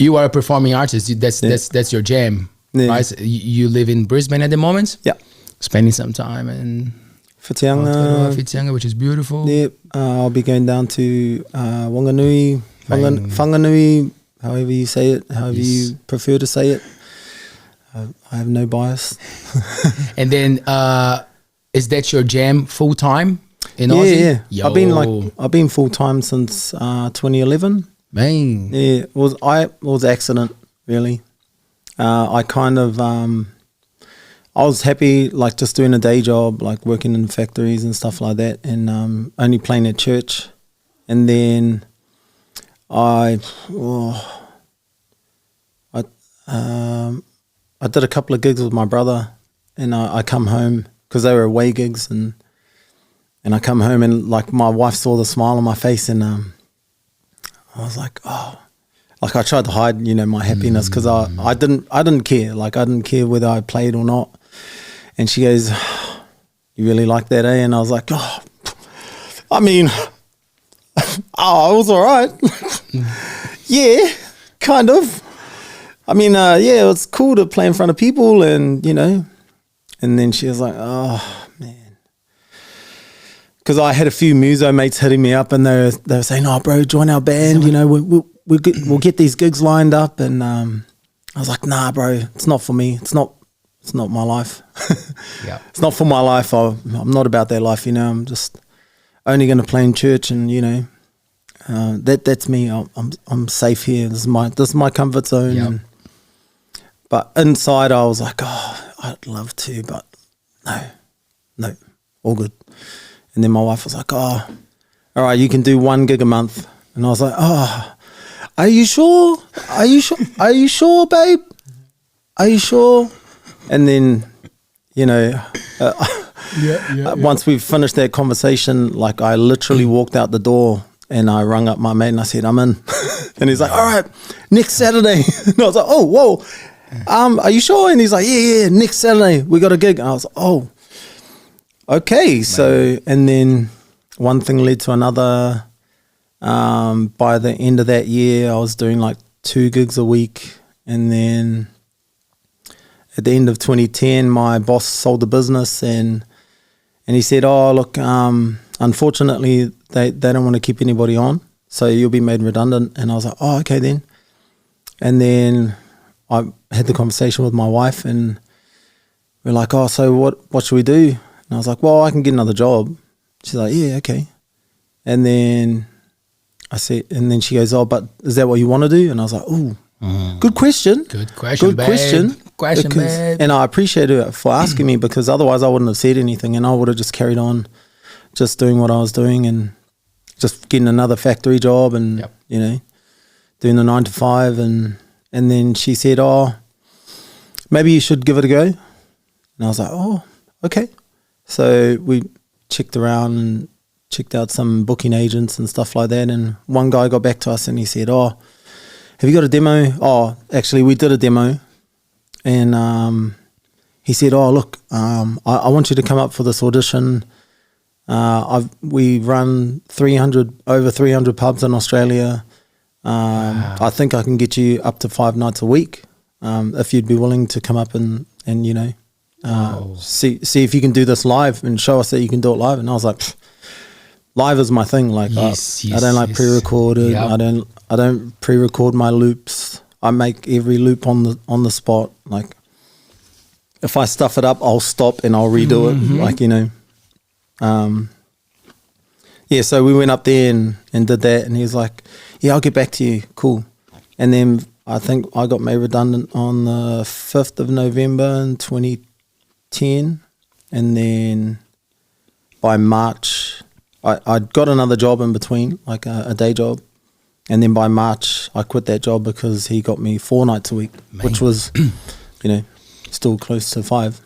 You are a performing artist. That's your jam, right? So you live in Brisbane at the moment. Yeah, spending some time in Whitianga, which is beautiful. Yeah, I'll be going down to Wanganui, Whanganui, however you say it, however you prefer to say it. I have no bias. And then, is that your jam full time in Aussie? Yeah. I've been full time since 2011. Man, yeah, it was accident really. I kind of I was happy like just doing a day job, like working in factories and stuff like that, and only playing at church. And then I did a couple of gigs with my brother, and I come home because they were away gigs, and I come home and like my wife saw the smile on my face, and I was like, oh, like I tried to hide, my happiness because I didn't care, like I didn't care whether I played or not. And she goes, you really like that, eh? And I was like, oh, I mean, I was all right. Yeah, kind of. I mean, yeah, it was cool to play in front of people and, and then she was like, oh, man. Because I had a few muso mates hitting me up and they were saying, oh, bro, join our band, we'll get these gigs lined up. And I was like, nah, bro, it's not for me. It's not my life. Yeah. It's not for my life. I'm not about that life, I'm just only going to play in church and, that's me. I'm safe here. This is my comfort zone. Yep. But inside I was like, oh, I'd love to, but no, all good. And then my wife was like, oh, all right, you can do 1 gig a month. And I was like, oh, are you sure? Are you sure? Are you sure, babe? Are you sure? And then, once we finished that conversation, like I literally walked out the door and I rung up my mate and I said, I'm in. And he's like, all right, next Saturday. And I was like, oh, whoa. Are you sure? And he's like, yeah, next Saturday we got a gig. And I was like, oh, okay. So, and then one thing led to another. By the end of that year, I was doing like 2 gigs a week. And then at the end of 2010, my boss sold the business and he said, oh, look, unfortunately, they don't want to keep anybody on. So you'll be made redundant. And I was like, oh, okay then. And then I had the conversation with my wife and we're like, oh, so what should we do? And I was like, well, I can get another job. She's like, yeah, okay. And then I said, and then she goes, oh, but is that what you want to do? And I was like, ooh, good question. Good question, babe. And I appreciate her for asking me because otherwise I wouldn't have said anything and I would have just carried on just doing what I was doing and just getting another factory job and, doing the 9 to 5 and then she said, oh, maybe you should give it a go. And I was like, oh, okay. So we checked around and checked out some booking agents and stuff like that. And one guy got back to us and he said, oh, have you got a demo? Oh, actually, we did a demo. And he said, oh, look, I want you to come up for this audition. We run over 300 pubs in Australia. Wow. I think I can get you up to 5 nights a week if you'd be willing to come up and see if you can do this live and show us that you can do it live. And I was like, live is my thing. Like I don't like pre-recorded. Yep. I don't pre-record my loops. I make every loop on the spot. Like if I stuff it up, I'll stop and I'll redo it. Like yeah. So we went up there and did that, and he was like, yeah, I'll get back to you. Cool. And then I think I got made redundant on the 5th of November in 2010. And then by March, I got another job in between, like a day job. And then by March, I quit that job because he got me 4 nights a week, which was, still close to 5.